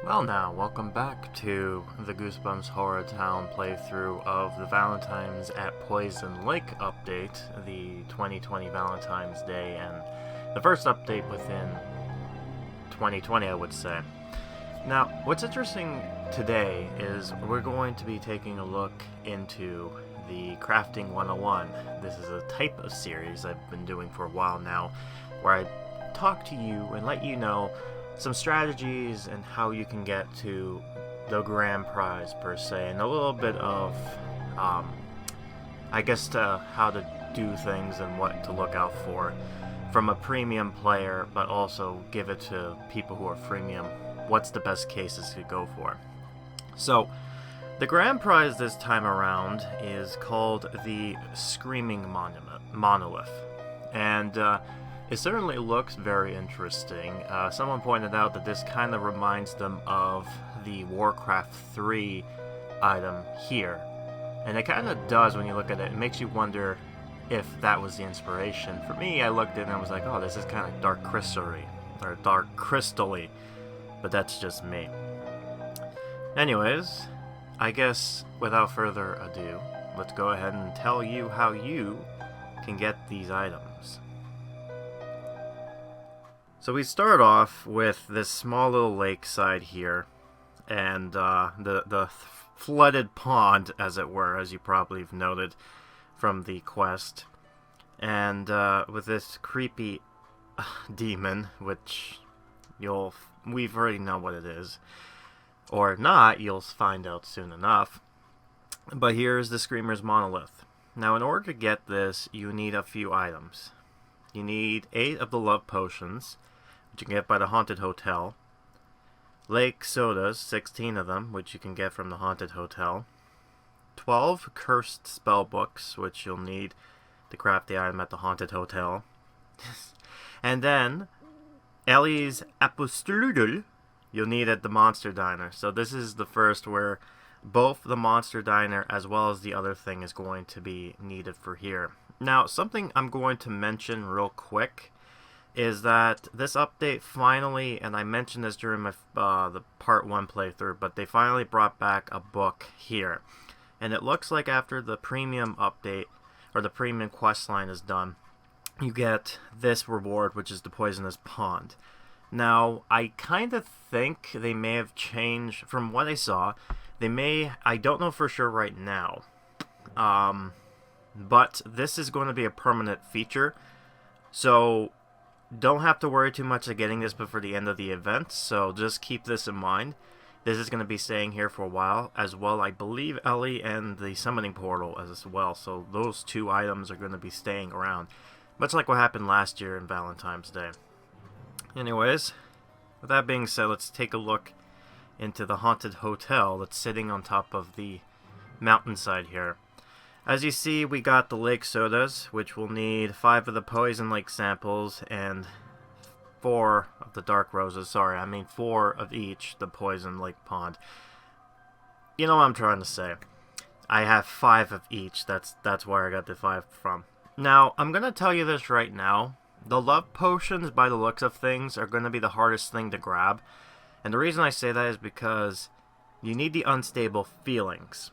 Well now, welcome back to the Goosebumps HorrorTown playthrough of the Valentine's at Poison Lake update, the 2020 Valentine's Day, and the first update within 2020, I would say. Now, what's interesting today is we're going to be taking a look into the Crafting 101. This is a type of series I've been doing for a while now, where I talk to you and let you know some strategies and how you can get to the grand prize per se, and a little bit of I guess how to do things and what to look out for from a premium player, but also give it to people who are freemium. What's the best cases to go for? So the grand prize this time around is called the Screaming Monolith, and it certainly looks very interesting. Someone pointed out that this kind of reminds them of the Warcraft 3 item here. And it kind of does when you look at it. It makes you wonder if that was the inspiration. For me, I looked at it and I was like, oh, this is kind of dark crystal-y. But that's just me. Anyways, I guess without further ado, let's go ahead and tell you how you can get these items. So we start off with this small little lakeside here, and the flooded pond, as it were, as you probably have noted from the quest, and with this creepy demon, which we've already know what it is, or not, you'll find out soon enough. But here's the Screamer's Monolith. Now, in order to get this, you need a few items. You need 8 of the love potions, which you can get by the Haunted Hotel. Lake sodas, 16 of them, which you can get from the Haunted Hotel. 12 cursed spell books, which you'll need to craft the item at the Haunted Hotel. And then Ellie's Apostoludel, you'll need at the Monster Diner. So this is the first where both the Monster Diner as well as the other thing is going to be needed for here. Now, something I'm going to mention real quick is that this update finally, and I mentioned this during my the part 1 playthrough, but they finally brought back a book here. And it looks like after the premium update, or the premium quest line is done, you get this reward, which is the Poisonous Pond. Now, I kind of think they may have changed, from what I saw, I don't know for sure right now, but this is going to be a permanent feature, so don't have to worry too much of getting this before the end of the event, so just keep this in mind. This is going to be staying here for a while, as well, I believe, Ellie and the Summoning Portal as well, so those 2 items are going to be staying around, much like what happened last year in Valentine's Day. Anyways, with that being said, let's take a look into the Haunted Hotel that's sitting on top of the mountainside here. As you see, we got the lake sodas, which will need 5 of the Poison Lake samples and 4 of the Dark Roses. Sorry, I mean 4 of each, the Poison Lake Pond. You know what I'm trying to say. I have 5 of each. That's where I got the 5 from. Now, I'm going to tell you this right now. The love potions, by the looks of things, are going to be the hardest thing to grab. And the reason I say that is because you need the unstable feelings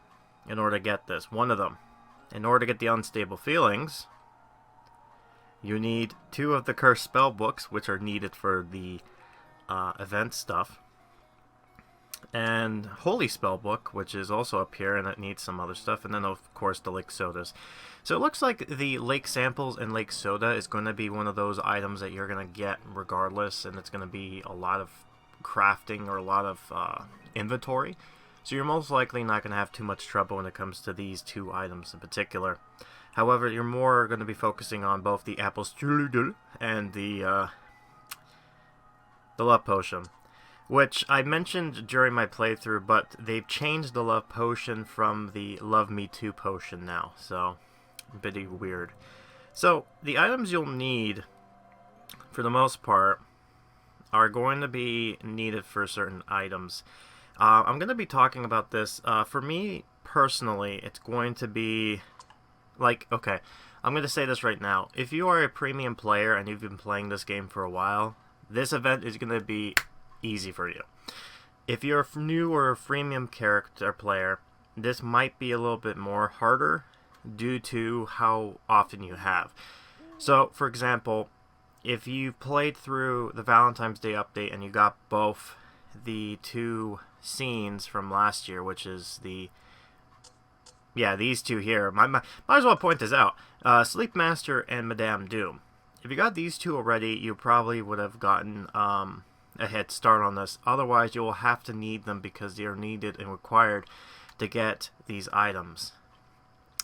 in order to get this. One of them. In order to get the unstable feelings, you need 2 of the cursed spell books, which are needed for the event stuff, and holy spell book, which is also up here, and it needs some other stuff, and then of course the lake sodas. So it looks like the lake samples and lake soda is going to be one of those items that you're going to get regardless, and it's going to be a lot of crafting or a lot of inventory. So you're most likely not going to have too much trouble when it comes to these 2 items in particular. However, you're more going to be focusing on both the Apostoludel and the Love Potion, which I mentioned during my playthrough, but they've changed the Love Potion from the Love Me Too potion now, so pretty weird. So the items you'll need, for the most part, are going to be needed for certain items. I'm going to be talking about this. For me, personally, it's going to be, like, okay, I'm going to say this right now. If you are a premium player and you've been playing this game for a while, this event is going to be easy for you. If you're a new or a freemium character player, this might be a little bit more harder due to how often you have. So, for example, if you played through the Valentine's Day update and you got both the two scenes from last year, which is these two here. Might as well point this out. Sleep Master and Madame Doom. If you got these two already, you probably would have gotten a head start on this. Otherwise, you will have to need them because they are needed and required to get these items.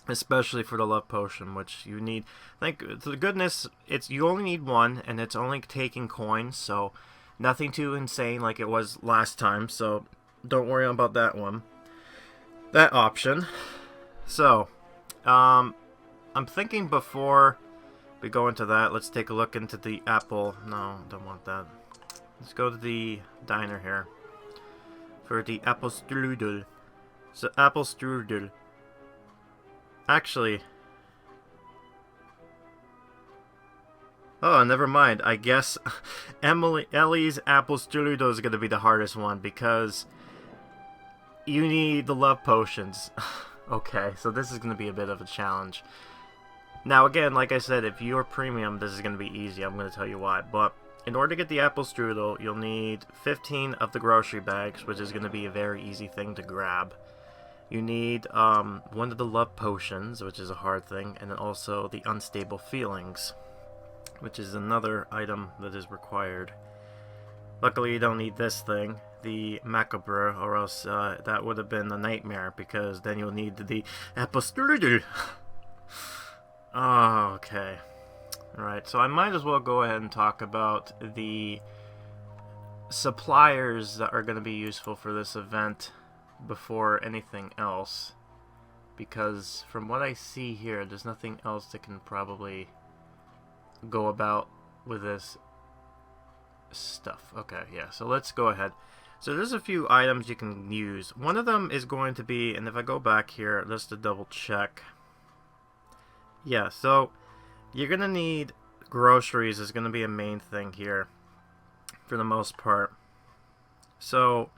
Especially for the love potion, which you need. Thank the goodness, you only need one, and it's only taking coins, so nothing too insane like it was last time. So don't worry about that one. That option. So, I'm thinking before we go into that, let's take a look into the apple. No, don't want that. Let's go to the diner here for the apple strudel. So, apple strudel. Actually, oh, never mind. I guess Ellie's apple strudel is going to be the hardest one because you need the love potions. Okay, so this is going to be a bit of a challenge. Now, again, like I said, if you're premium, this is going to be easy. I'm going to tell you why. But in order to get the apple strudel, you'll need 15 of the grocery bags, which is going to be a very easy thing to grab. You need one of the love potions, which is a hard thing, and then also the unstable feelings, which is another item that is required. Luckily, you don't need this thing, the macabre, or else that would have been a nightmare, because then you'll need the apple strudel. Oh, okay. Alright, so I might as well go ahead and talk about the suppliers that are going to be useful for this event before anything else, because from what I see here, there's nothing else that can probably go about with this stuff. Okay, yeah, so let's go ahead. So there's a few items you can use. One of them is going to be, and if I go back here just to double check, yeah, so you're gonna need groceries is gonna be a main thing here for the most part. So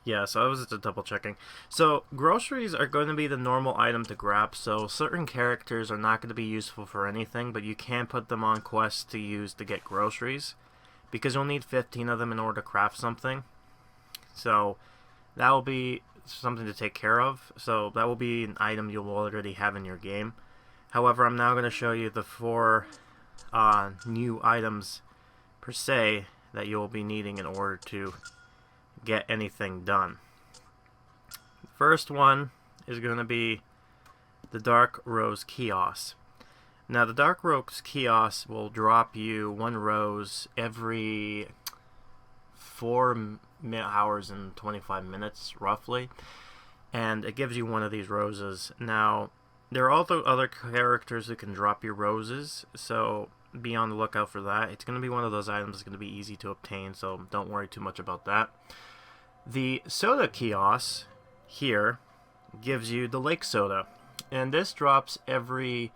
yeah, so I was just double checking. So groceries are going to be the normal item to grab. So certain characters are not going to be useful for anything, but you can put them on quests to use to get groceries, because you'll need 15 of them in order to craft something. So that will be something to take care of. So that will be an item you'll already have in your game. However, I'm now going to show you the 4 new items per se that you'll be needing in order to get anything done. First one is going to be the Dark Rose Kiosk. Now, the Dark Rose Kiosk will drop you 1 rose every 4 hours and 25 minutes, roughly. And it gives you one of these roses. Now, there are also other characters who can drop you roses, so be on the lookout for that. It's going to be one of those items that's going to be easy to obtain, so don't worry too much about that. The soda kiosk here gives you the lake soda, and this drops every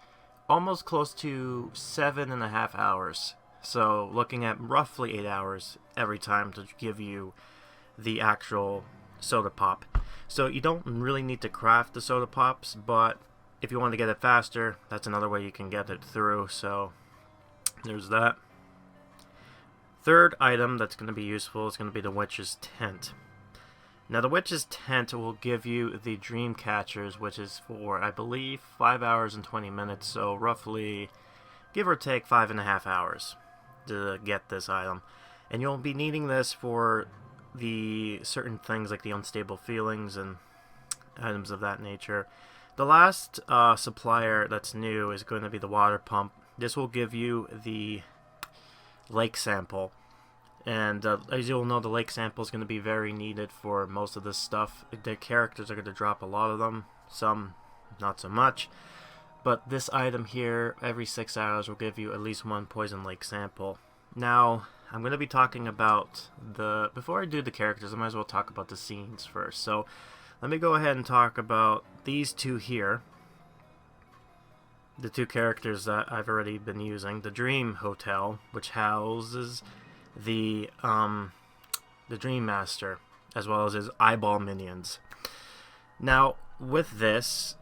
almost close to 7.5 hours. So looking at roughly 8 hours every time to give you the actual soda pop. So you don't really need to craft the soda pops, but if you want to get it faster, that's another way you can get it through. So there's that. Third item that's going to be useful is going to be the Witch's Tent. Now, the Witch's Tent will give you the Dream Catchers, which is for, I believe, 5 hours and 20 minutes, so roughly, give or take, 5.5 hours to get this item. And you'll be needing this for the certain things like the Unstable Feelings and items of that nature. The last supplier that's new is going to be the Water Pump. This will give you the lake sample. And as you'll know, the lake sample is going to be very needed for most of this stuff. The characters are going to drop a lot of them, some not so much. But this item here, every 6 hours, will give you at least 1 poison lake sample. Now, I'm going to be talking about before I do the characters, I might as well talk about the scenes first. So, let me go ahead and talk about these two here. The 2 characters that I've already been using. The Dream Hotel, which houses the the Dream Master, as well as his eyeball minions. Now, with this,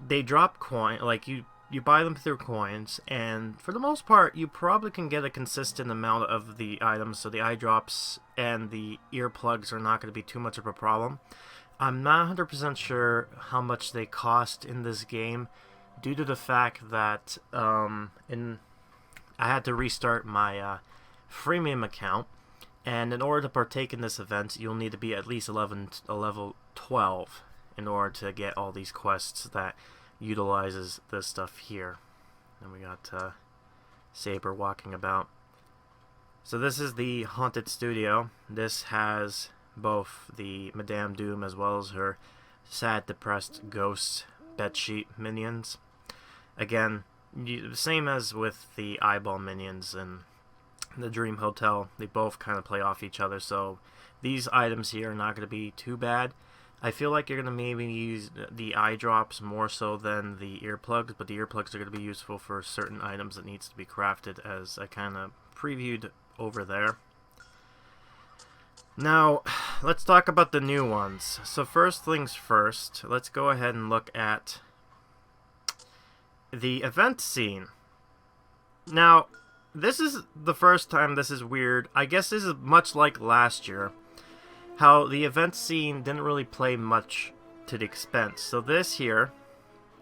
they drop coin, like you buy them through coins, and for the most part, you probably can get a consistent amount of the items, so the eye drops and the earplugs are not going to be too much of a problem. I'm not 100% sure how much they cost in this game, due to the fact that I had to restart my freemium account, and in order to partake in this event, you'll need to be at least level 12 in order to get all these quests that utilizes this stuff here. And we got Saber walking about. So this is the Haunted Studio. This has both the Madame Doom as well as her sad, depressed ghost bedsheet minions. Again, same as with the eyeball minions and the Dream Hotel, they both kind of play off each other, so these items here are not going to be too bad. I feel like you're going to maybe use the eye drops more so than the earplugs, but the earplugs are going to be useful for certain items that needs to be crafted, as I kind of previewed over there. Now, let's talk about the new ones. So first things first, let's go ahead and look at the event scene. Now, this is the first time this is weird. I guess this is much like last year, how the event scene didn't really play much to the expense. So this here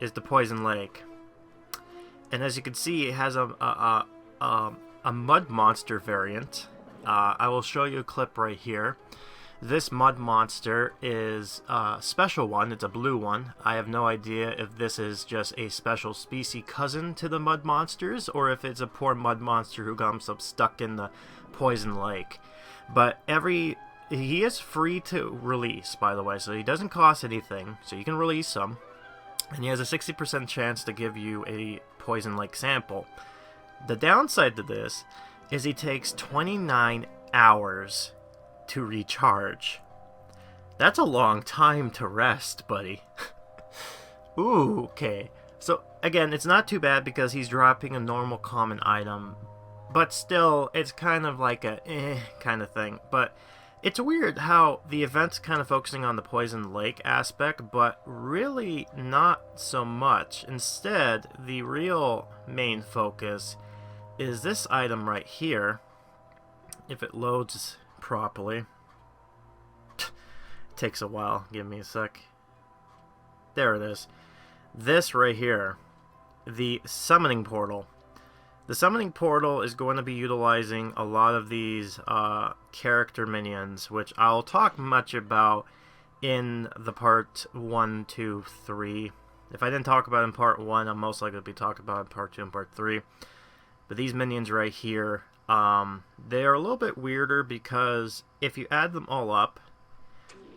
is the Poison Lake, and as you can see, it has a mud monster variant. I will show you a clip right here. This mud monster is a special one. It's a blue one. I have no idea if this is just a special species cousin to the mud monsters, or if it's a poor mud monster who got himself stuck in the Poison Lake. But he is free to release, by the way, so he doesn't cost anything, so you can release him. And he has a 60% chance to give you a Poison Lake sample. The downside to this is he takes 29 hours to recharge. That's a long time to rest, buddy. Ooh, okay. So, again, it's not too bad because he's dropping a normal common item, but still, it's kind of like a kind of thing. But it's weird how the event's kind of focusing on the Poison Lake aspect, but really not so much. Instead, the real main focus is this item right here. If it loads properly. Takes a while. Give me a sec. There it is. This right here. The Summoning Portal. The Summoning Portal is going to be utilizing a lot of these character minions, which I'll talk much about in the part 1, 2, 3. If I didn't talk about it in part 1, I'm most likely to be talking about it in part 2 and part 3. But these minions right here, they're a little bit weirder because if you add them all up,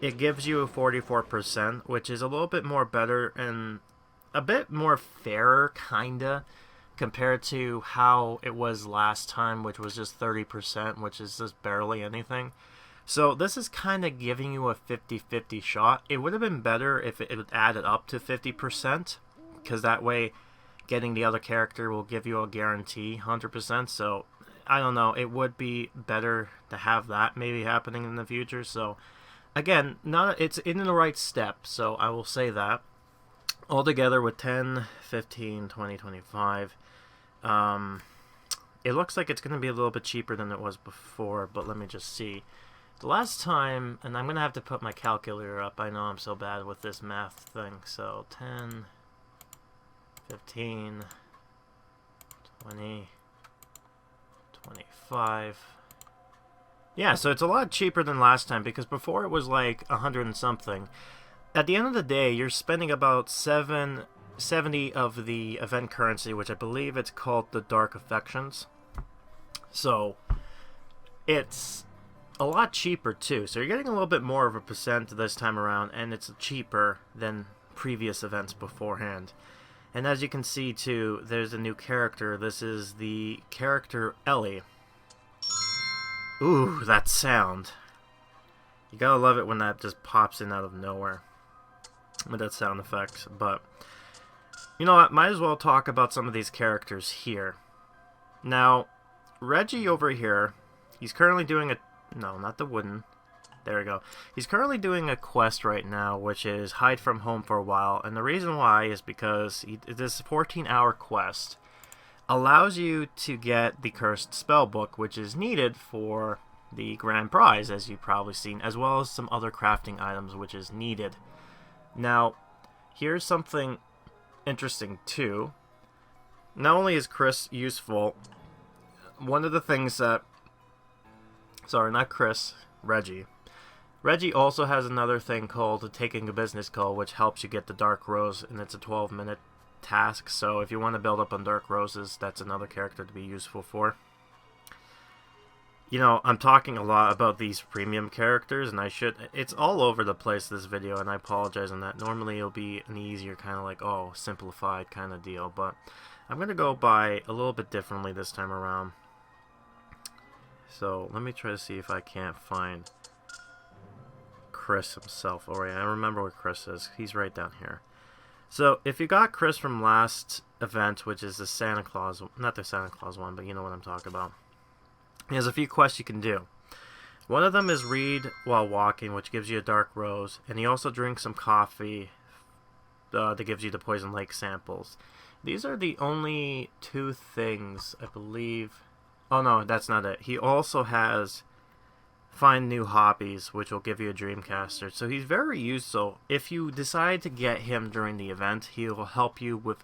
it gives you a 44%, which is a little bit more better and a bit more fairer, kinda, compared to how it was last time, which was just 30%, which is just barely anything. So this is kind of giving you a 50-50 shot. It would have been better if it would add it up to 50%, because that way getting the other character will give you a guarantee 100%. So I don't know, it would be better to have that maybe happening in the future. So again, it's in the right step, so I will say that. Altogether with 10, 15, 20, 25, it looks like it's going to be a little bit cheaper than it was before, but let me just see. The last time, and I'm going to have to put my calculator up, I know I'm so bad with this math thing, so 10, 15, 20, 25. Yeah, so it's a lot cheaper than last time, because before it was like 100 and something. At the end of the day, you're spending about 70 of the event currency, which I believe it's called the Dark Affections. So it's a lot cheaper too. So you're getting a little bit more of a percent this time around, and it's cheaper than previous events beforehand. And as you can see too, there's a new character. This is the character Ellie. Ooh, that sound. You gotta love it when that just pops in out of nowhere with that sound effect. But you know what, might as well talk about some of these characters here. Now, Reggie over here, he's currently doing a... No, not the wooden. There we go. He's currently doing a quest right now, which is hide from home for a while. And the reason why is because this 14-hour quest allows you to get the cursed spellbook, which is needed for the grand prize, as you've probably seen, as well as some other crafting items, which is needed. Now, here's something interesting too. Not only is Chris useful, one of the things that... Sorry, not Chris, Reggie. Reggie also has another thing called taking a business call, which helps you get the Dark Rose, and it's a 12-minute task, so if you want to build up on Dark Roses, that's another character to be useful for. You know, I'm talking a lot about these premium characters, and it's all over the place, this video, and I apologize on that. Normally it'll be an easier kind of like, oh, simplified kind of deal, but I'm going to go by a little bit differently this time around. So, let me try to see if I can't find Chris himself. Alright, I remember where Chris is. He's right down here. So, if you got Chris from last event, which is the Santa Claus, not the Santa Claus one, but you know what I'm talking about. He has a few quests you can do. One of them is read while walking, which gives you a Dark Rose, and he also drinks some coffee that gives you the Poison Lake samples. These are the only two things, I believe. Oh no, that's not it. He also has find new hobbies, which will give you a Dreamcaster. So he's very useful. If you decide to get him during the event, he will help you with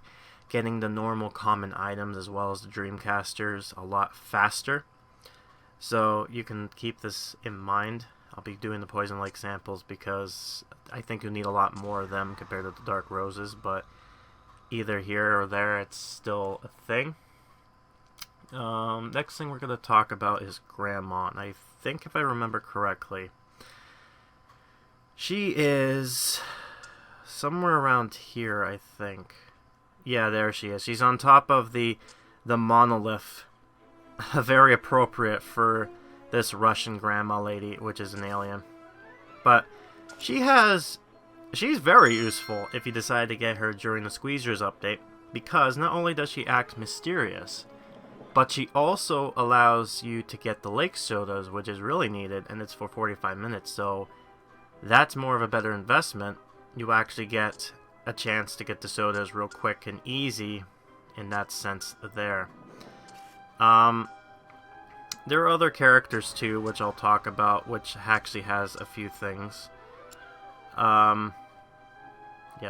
getting the normal common items as well as the Dreamcasters a lot faster. So you can keep this in mind. I'll be doing the Poison Lake samples because I think you'll need a lot more of them compared to the Dark Roses, but either here or there, it's still a thing. Next thing we're going to talk about is Grandma. And I think if I remember correctly, she is somewhere around here, I think. Yeah, there she is. She's on top of the monolith. Very appropriate for this Russian grandma lady, which is an alien. But she's very useful if you decide to get her during the Squeezers update, because not only does she act mysterious, but she also allows you to get the lake sodas, which is really needed, and it's for 45 minutes, so that's more of a better investment. You actually get a chance to get the sodas real quick and easy in that sense there. There are other characters too, which I'll talk about, which actually has a few things. Yeah,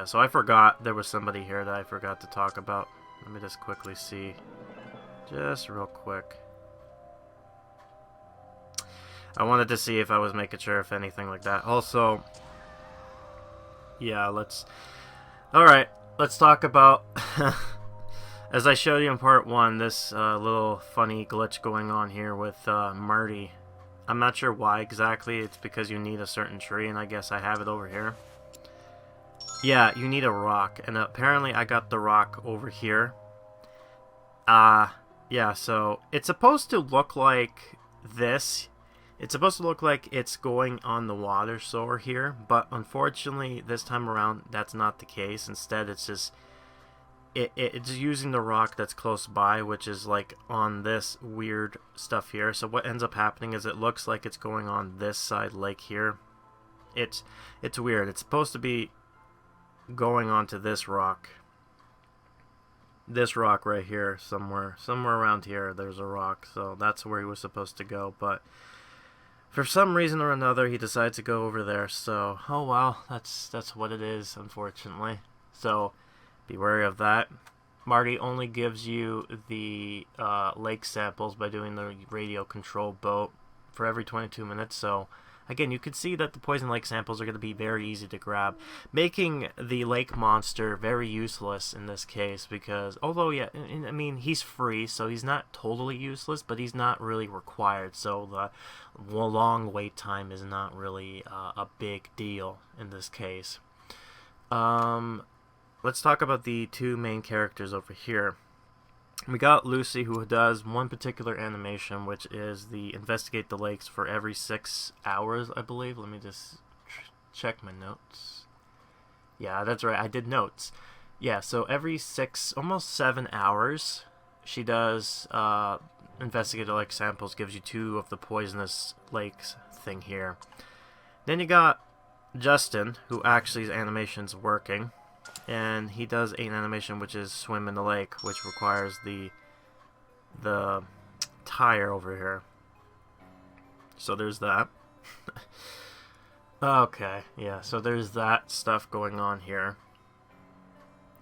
so I forgot there was somebody here that I forgot to talk about. Let me just quickly see. Just real quick. I wanted to see if I was making sure if anything like that. Also, yeah, alright, let's talk about, as I showed you in part 1, this little funny glitch going on here with Marty. I'm not sure why exactly. It's because you need a certain tree, and I guess I have it over here. Yeah, you need a rock, and apparently I got the rock over here. Yeah, so it's supposed to look like this. It's supposed to look like it's going on the water source here, but unfortunately this time around that's not the case. Instead, it's just it's using the rock that's close by, which is like on this weird stuff here. So what ends up happening is it looks like it's going on this side lake here. It's weird. It's supposed to be going onto this rock. This rock right here, somewhere around here, there's a rock, so that's where he was supposed to go, but for some reason or another, he decides to go over there, so, oh well, that's what it is, unfortunately. So, be wary of that. Marty only gives you the lake samples by doing the radio control boat for every 22 minutes, so again, you can see that the Poison Lake samples are going to be very easy to grab, making the lake monster very useless in this case, because, although, yeah, I mean, he's free, so he's not totally useless, but he's not really required, so the long wait time is not really a big deal in this case. Let's talk about the two main characters over here. We got Lucy, who does one particular animation, which is the investigate the lakes for every 6 hours, I believe. Let me just check my notes. Yeah, that's right, I did notes. Yeah, so every 6, almost 7 hours, she does investigate the lake samples, gives you 2 of the poisonous lakes thing here. Then you got Justin, who actually his animation's working, and he does an animation which is swim in the lake, which requires the tire over here. So there's that. Okay, yeah, so there's that stuff going on here.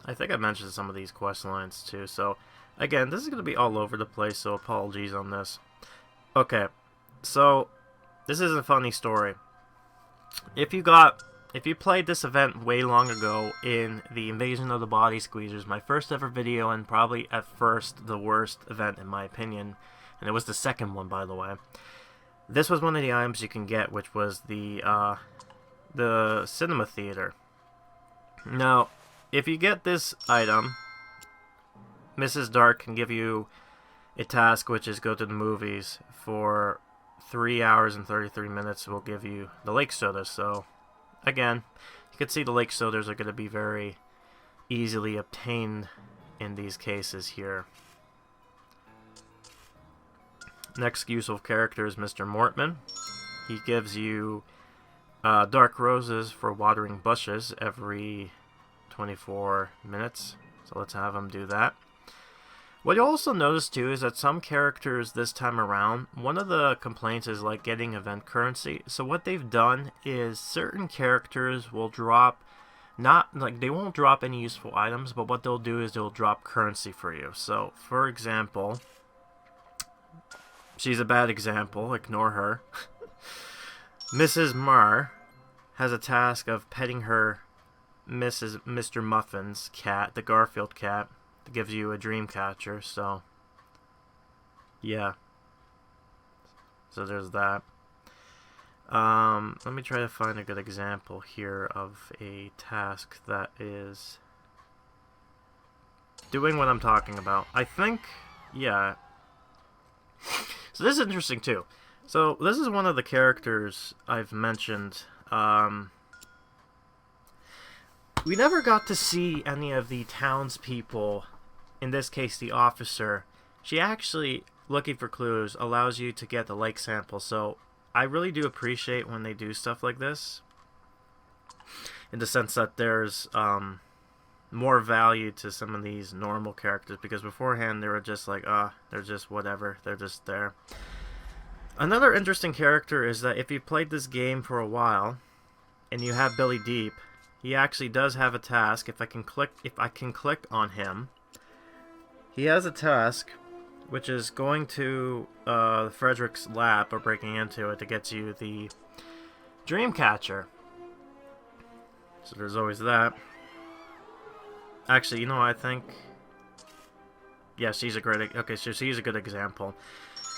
I think I mentioned some of these quest lines too, so again, this is going to be all over the place, so apologies on this. Okay, so this is a funny story. If you played this event way long ago in the Invasion of the Body Squeezers, my first ever video, and probably at first the worst event in my opinion, and it was the second one, by the way. This was one of the items you can get, which was the cinema theater. Now, if you get this item, Mrs. Dark can give you a task, which is go to the movies for 3 hours and 33 minutes. Will give you the lake soda. So, again, you can see the lake sodas are going to be very easily obtained in these cases here. Next useful character is Mr. Mortman. He gives you dark roses for watering bushes every 24 minutes. So let's have him do that. What you'll also notice too is that some characters this time around, one of the complaints is like getting event currency. So what they've done is certain characters will drop, not like they won't drop any useful items, but what they'll do is they'll drop currency for you. So for example, she's a bad example, ignore her. Mrs. Marr has a task of petting her Mr. Muffin's cat, the Garfield cat, that gives you a dream catcher, so yeah. So there's that. Let me try to find a good example here of a task that is doing what I'm talking about. I think, yeah. So this is interesting too. So this is one of the characters I've mentioned. We never got to see any of the townspeople, in this case the officer. She actually, looking for clues, allows you to get the lake sample, so I really do appreciate when they do stuff like this, in the sense that there's more value to some of these normal characters, because beforehand they were just like, they're just whatever, they're just there. Another interesting character is that if you played this game for a while, and you have Billy Deep, he actually does have a task. If I can click on him, he has a task, which is going to Frederick's lab, or breaking into it, to get you the dream catcher. So there's always that. Actually, you know, I think, yeah, she's a great. Okay, so she's a good example.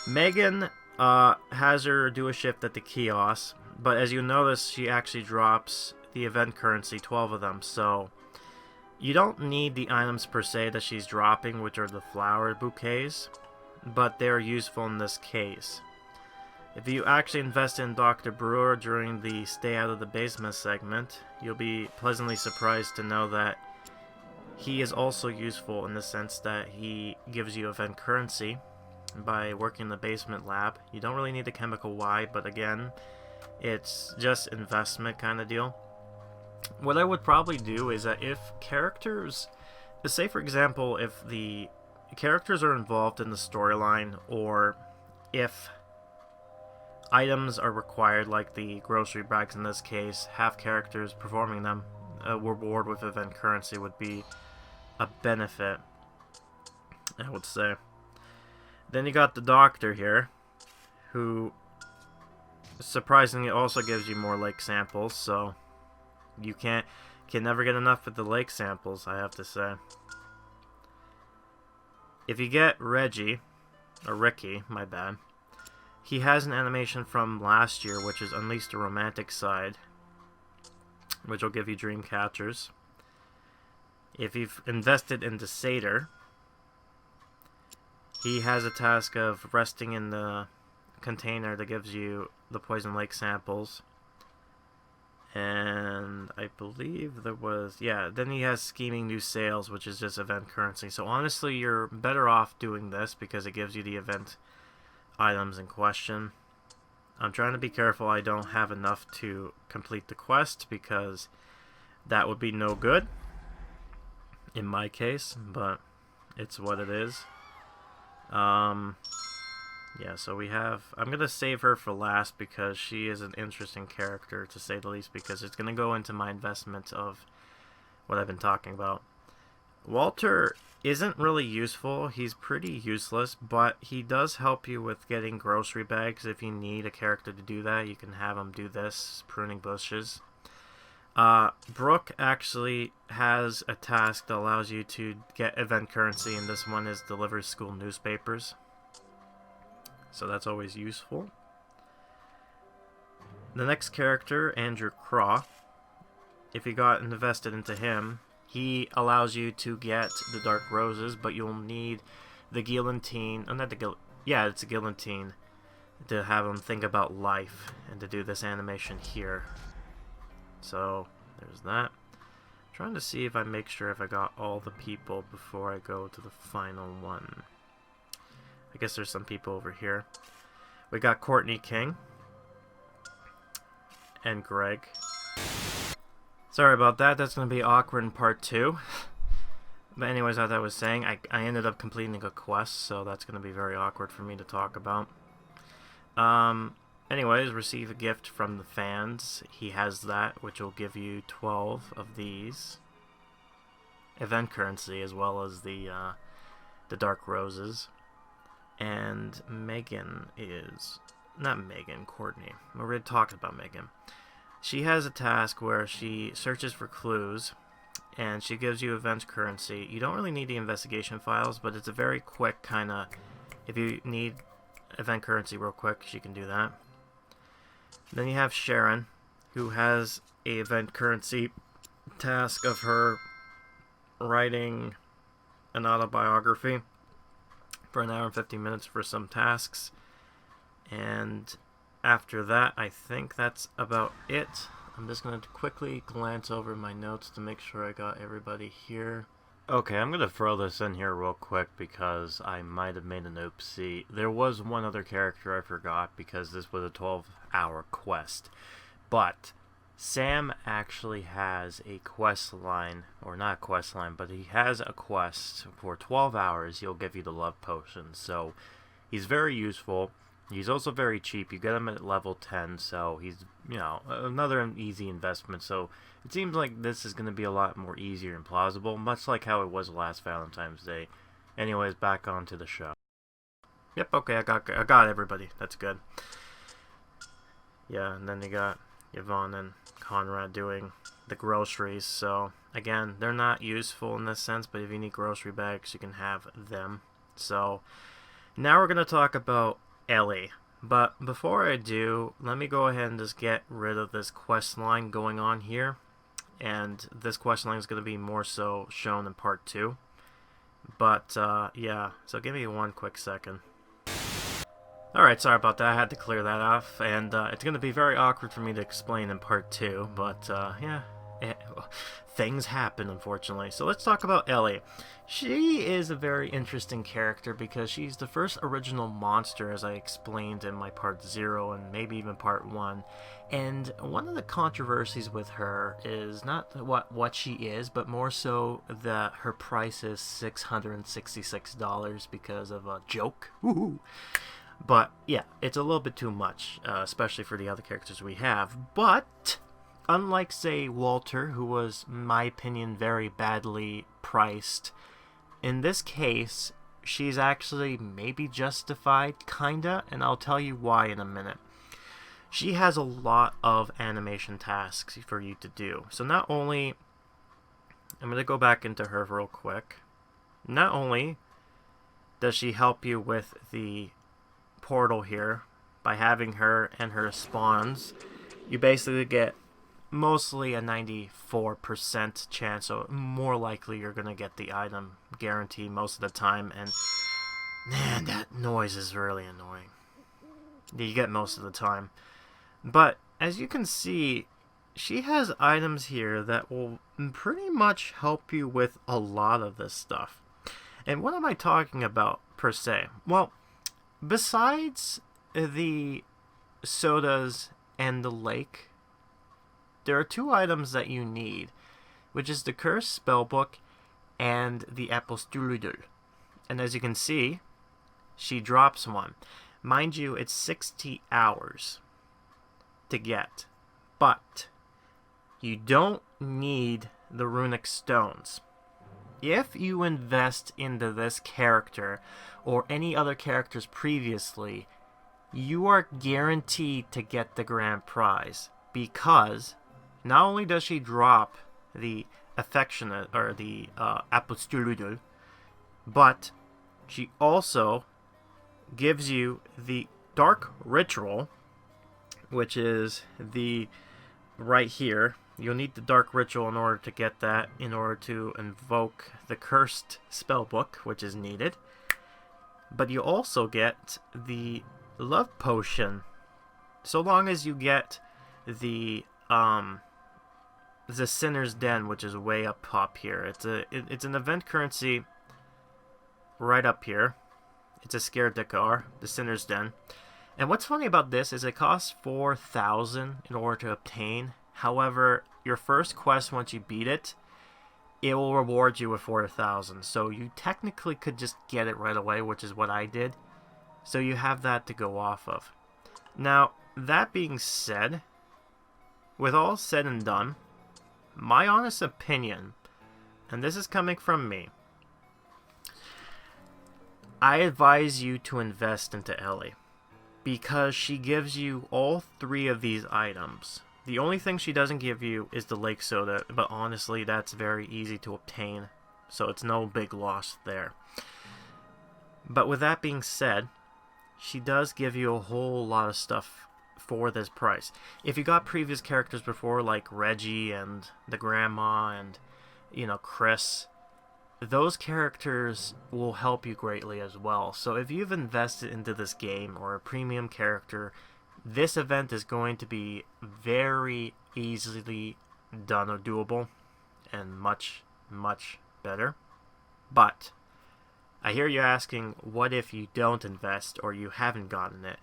Megan has her do a shift at the kiosk, but as you notice, she actually drops the event currency, 12 of them, so you don't need the items per se that she's dropping, which are the flower bouquets, but they're useful in this case. If you actually invest in Dr. Brewer during the Stay Out of the Basement segment, you'll be pleasantly surprised to know that he is also useful in the sense that he gives you event currency by working in the basement lab. You don't really need the chemical Y, but again, it's just investment kind of deal. What I would probably do is that if characters, say for example, if the characters are involved in the storyline, or if items are required, like the grocery bags in this case, have characters performing them, a reward with event currency would be a benefit, I would say. Then you got the doctor here, who surprisingly also gives you more lake samples, so you can never get enough of the lake samples, I have to say. If you get Reggie, or Ricky, my bad, he has an animation from last year, which is Unleash the Romantic Side, which will give you dream catchers. If you've invested in the Satyr, he has a task of resting in the container that gives you the Poison Lake samples. And I believe there was, yeah, then he has Scheming New Sales, which is just event currency. So honestly, you're better off doing this because it gives you the event items in question. I'm trying to be careful I don't have enough to complete the quest, because that would be no good in my case, but it's what it is. Yeah, so we have... I'm going to save her for last because she is an interesting character, to say the least, because it's going to go into my investment of what I've been talking about. Walter isn't really useful. He's pretty useless, but he does help you with getting grocery bags. If you need a character to do that, you can have him do this, pruning bushes. Brooke actually has a task that allows you to get event currency, and this one is deliver school newspapers. So that's always useful. The next character, Andrew Craw, if you got invested into him, he allows you to get the Dark Roses, but you'll need the Guillotine, it's a Guillotine, to have him think about life, and to do this animation here. So, there's that. I'm trying to see if I make sure if I got all the people before I go to the final one. I guess there's some people over here. We got Courtney King and Greg. Sorry about that. That's going to be awkward in part 2. But anyways, as I was saying, I ended up completing a quest, so that's going to be very awkward for me to talk about. Anyways, receive a gift from the fans. He has that, which will give you 12 of these event currency, as well as the Dark Roses. And Megan is... not Megan, Courtney. We already talked about Megan. She has a task where she searches for clues, and she gives you event currency. You don't really need the investigation files, but it's a very quick kind of... if you need event currency real quick, she can do that. Then you have Sharon, who has a event currency task of her writing an autobiography for an hour and 50 minutes for some tasks. And after that, I think that's about it. I'm just going to quickly glance over my notes to make sure I got everybody here. Okay, I'm going to throw this in here real quick because I might have made an oopsie. There was one other character I forgot because this was a 12-hour quest. But Sam actually has a quest line, or not a quest line, but he has a quest. For 12 hours, he'll give you the love potion. So he's very useful. He's also very cheap. You get him at level 10, so he's, you know, another easy investment. So it seems like this is going to be a lot more easier and plausible, much like how it was last Valentine's Day. Anyways, back onto the show. Yep, okay, I got everybody. That's good. Yeah, and then you got Yvonne and Conrad doing the groceries. So again, they're not useful in this sense, but if you need grocery bags, you can have them. So now we're going to talk about Ellie. But before I do, let me go ahead and just get rid of this quest line going on here. And this quest line is going to be more so shown in part 2. But yeah, so give me one quick second. Alright, sorry about that, I had to clear that off, and it's going to be very awkward for me to explain in part 2, but yeah, things happen, unfortunately. So let's talk about Ellie. She is a very interesting character because she's the first original monster, as I explained in my part 0 and maybe even part 1. And one of the controversies with her is not what she is, but more so that her price is $666 because of a joke. Woohoo! But yeah, it's a little bit too much, especially for the other characters we have. But unlike, say, Walter, who was, in my opinion, very badly priced, in this case, she's actually maybe justified, kinda, and I'll tell you why in a minute. She has a lot of animation tasks for you to do. So not only... I'm going to go back into her real quick. Not only does she help you with the portal here, by having her and her spawns, you basically get mostly a 94% chance, so more likely you're gonna get the item guaranteed most of the time. And man, that noise is really annoying. You get most of the time. But as you can see, she has items here that will pretty much help you with a lot of this stuff. And what am I talking about per se? Well, besides the sodas, and the lake, there are 2 items that you need, which is the Cursed Spellbook and the Apostolidel. And as you can see, she drops one. Mind you, it's 60 hours to get, but you don't need the runic stones. If you invest into this character or any other characters previously, you are guaranteed to get the grand prize, because not only does she drop the affectionate or the apostolidel, but she also gives you the dark ritual, which is the right here. You'll need the dark ritual in order to get that, in order to invoke the cursed spellbook, which is needed. But you also get the love potion, so long as you get the Sinner's Den, which is way up top here. It's an event currency right up here. It's a scare decor, the Sinner's Den. And what's funny about this is it costs 4,000 in order to obtain. However, your first quest, once you beat it, it will reward you with 4,000. So you technically could just get it right away, which is what I did. So you have that to go off of. Now, that being said, with all said and done, my honest opinion, and this is coming from me, I advise you to invest into Ellie, because she gives you all 3 of these items. The only thing she doesn't give you is the lake soda, but honestly, that's very easy to obtain, so it's no big loss there. But with that being said, she does give you a whole lot of stuff for this price. If you got previous characters before, like Reggie and the grandma and, Chris, those characters will help you greatly as well. So if you've invested into this game or a premium character, this event is going to be very easily done or doable and much, much better. But I hear you asking, what if you don't invest or you haven't gotten it?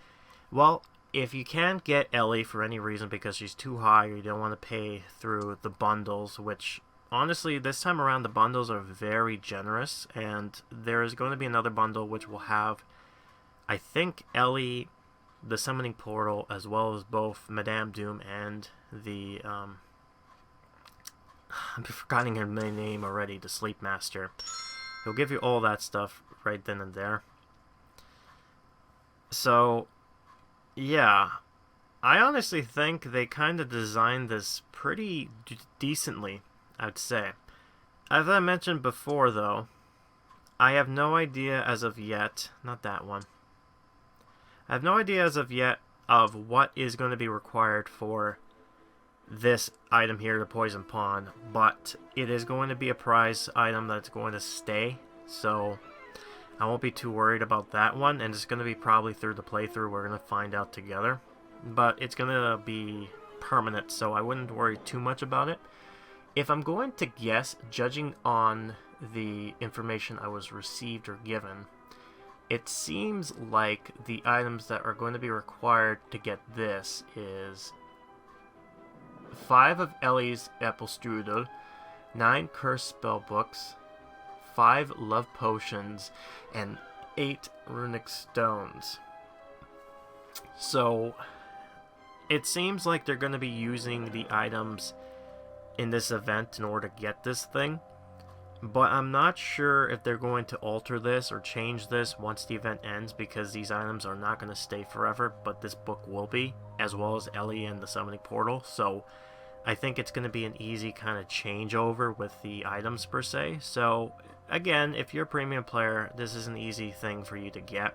Well, if you can't get Ellie for any reason because she's too high or you don't want to pay through the bundles, which honestly, this time around the bundles are very generous, and there is going to be another bundle which will have, I think, Ellie, the Summoning Portal, as well as both Madame Doom and the, I'm forgetting her name already, the Sleep Master. He'll give you all that stuff right then and there. So, yeah, I honestly think they kind of designed this pretty decently, I'd say. As I mentioned before, though, I have no idea as of yet, not that one, I have no idea as of yet of what is going to be required for this item here, the Poison Pond, but it is going to be a prize item that's going to stay, so I won't be too worried about that one, and it's going to be probably through the playthrough. We're going to find out together, but it's going to be permanent, so I wouldn't worry too much about it. If I'm going to guess, judging on the information I was received or given, it seems like the items that are going to be required to get this is 5 of Ellie's Apostolidel, 9 Cursed Spellbooks, 5 Love Potions, and 8 Runic Stones. So, it seems like they're going to be using the items in this event in order to get this thing, but I'm not sure if they're going to alter this or change this once the event ends, because these items are not going to stay forever, but this book will be, as well as Ellie and the Summoning Portal, so I think it's going to be an easy kind of changeover with the items per se. So again, if you're a premium player, this is an easy thing for you to get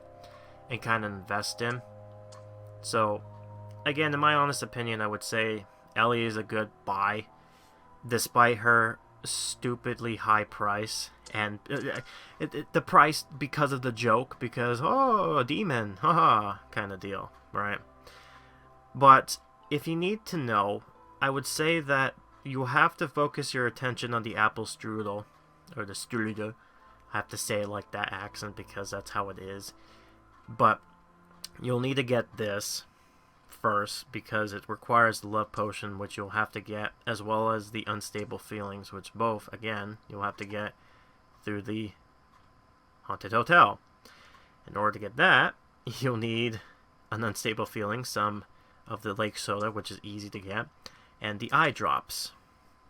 and kind of invest in. So again, in my honest opinion, I would say Ellie is a good buy, despite her stupidly high price, and the price because of the joke, because, oh, a demon, haha, kind of deal, right? But if you need to know, I would say that you have to focus your attention on the apple strudel, or the strudel. I have to say it like that accent because that's how it is. But you'll need to get this first because it requires the love potion, which you'll have to get, as well as the unstable feelings, which both, again, you'll have to get through the haunted hotel. In order to get that, you'll need an unstable feeling, some of the lake soda, which is easy to get, and the eye drops.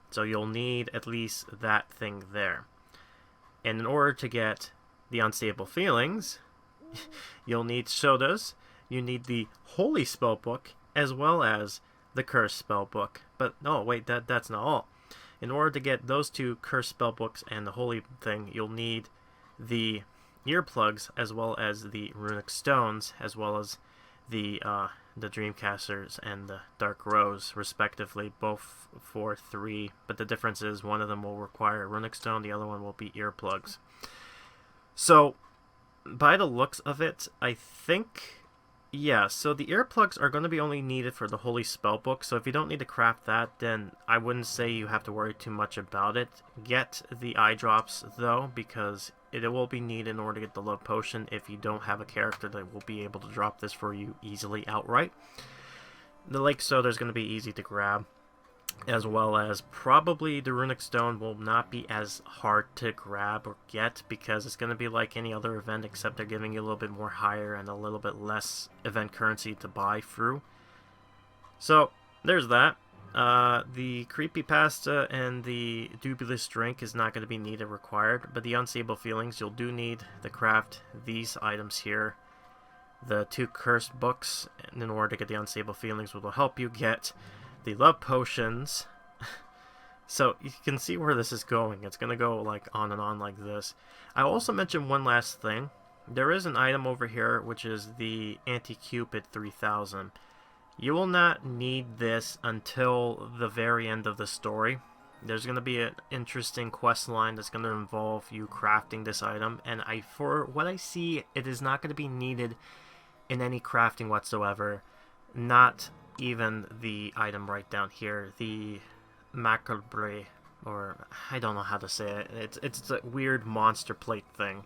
So you'll need at least that thing there. And in order to get the unstable feelings, you'll need sodas, you need the holy spellbook, as well as the cursed spellbook. But no, wait, that's not all. In order to get those two cursed spellbooks and the holy thing, you'll need the earplugs, as well as the runic stones, as well as the Dreamcasters and the Dark Rose, respectively, both for 3. But the difference is one of them will require a runic stone, the other one will be earplugs. So, by the looks of it, I think, yeah, so the earplugs are going to be only needed for the Holy Spellbook, so if you don't need to craft that, then I wouldn't say you have to worry too much about it. Get the eye drops, though, because it will be needed in order to get the love potion if you don't have a character that will be able to drop this for you easily outright. The lake soda is going to be easy to grab, as well as probably the runic stone will not be as hard to grab or get because it's going to be like any other event, except they're giving you a little bit more higher and a little bit less event currency to buy through. So there's that. The creepypasta and the dubious drink is not going to be needed or required, but the unstable feelings you'll do need to craft these items here. The 2 cursed books in order to get the unstable feelings will help you get the love potions. So you can see where this is going. It's going to go like on and on like this. I also mentioned one last thing. There is an item over here which is the Anti-Cupid 3000. You will not need this until the very end of the story. There's going to be an interesting quest line that's going to involve you crafting this item, and for what I see, it is not going to be needed in any crafting whatsoever. Not even the item right down here, the macabre, or I don't know how to say it. It's a weird monster plate thing,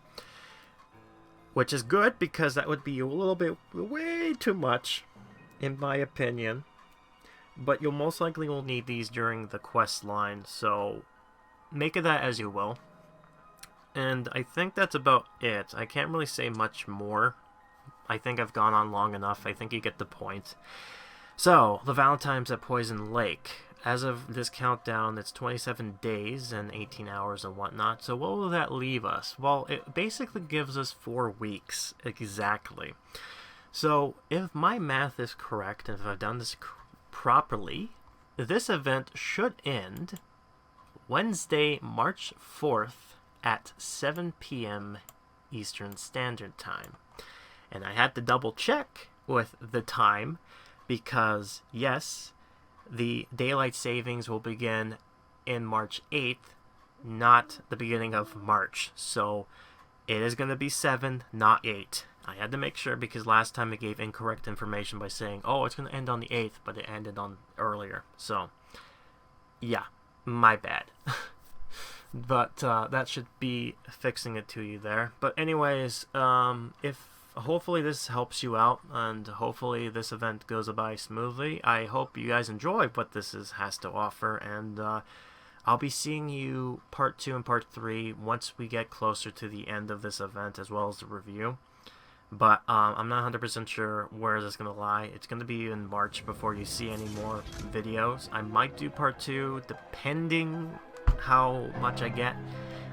which is good because that would be a little bit way too much, in my opinion. But you'll most likely will need these during the quest line, so make of that as you will. And I think that's about it. I can't really say much more. I think I've gone on long enough. I think you get the point. So, the Valentine's at Poison Lake. As of this countdown, it's 27 days and 18 hours and whatnot. So what will that leave us? Well, it basically gives us 4 weeks, exactly. So, if my math is correct, and if I've done this properly, this event should end Wednesday, March 4th at 7 p.m. Eastern Standard Time. And I had to double check with the time, because, yes, the daylight savings will begin in March 8th, not the beginning of March. So it is going to be 7, not 8. I had to make sure because last time it gave incorrect information by saying, oh, it's going to end on the 8th, but it ended on earlier. So, yeah, my bad. But that should be fixing it to you there. But anyways, hopefully this helps you out, and hopefully this event goes by smoothly. I hope you guys enjoy what this has to offer, and I'll be seeing you part 2 and part 3 once we get closer to the end of this event, as well as the review. But I'm not 100% sure where this is going to lie. It's going to be in March before you see any more videos. I might do part 2, depending how much I get.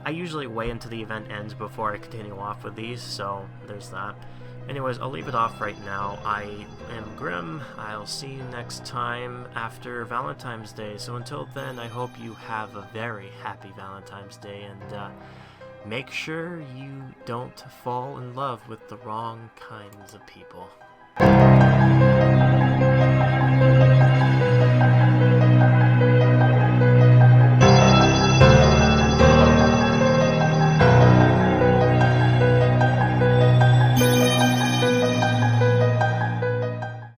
I usually wait until the event ends before I continue off with these, so there's that. Anyways, I'll leave it off right now. I am Grim. I'll see you next time after Valentine's Day. So until then, I hope you have a very happy Valentine's Day, and make sure you don't fall in love with the wrong kinds of people.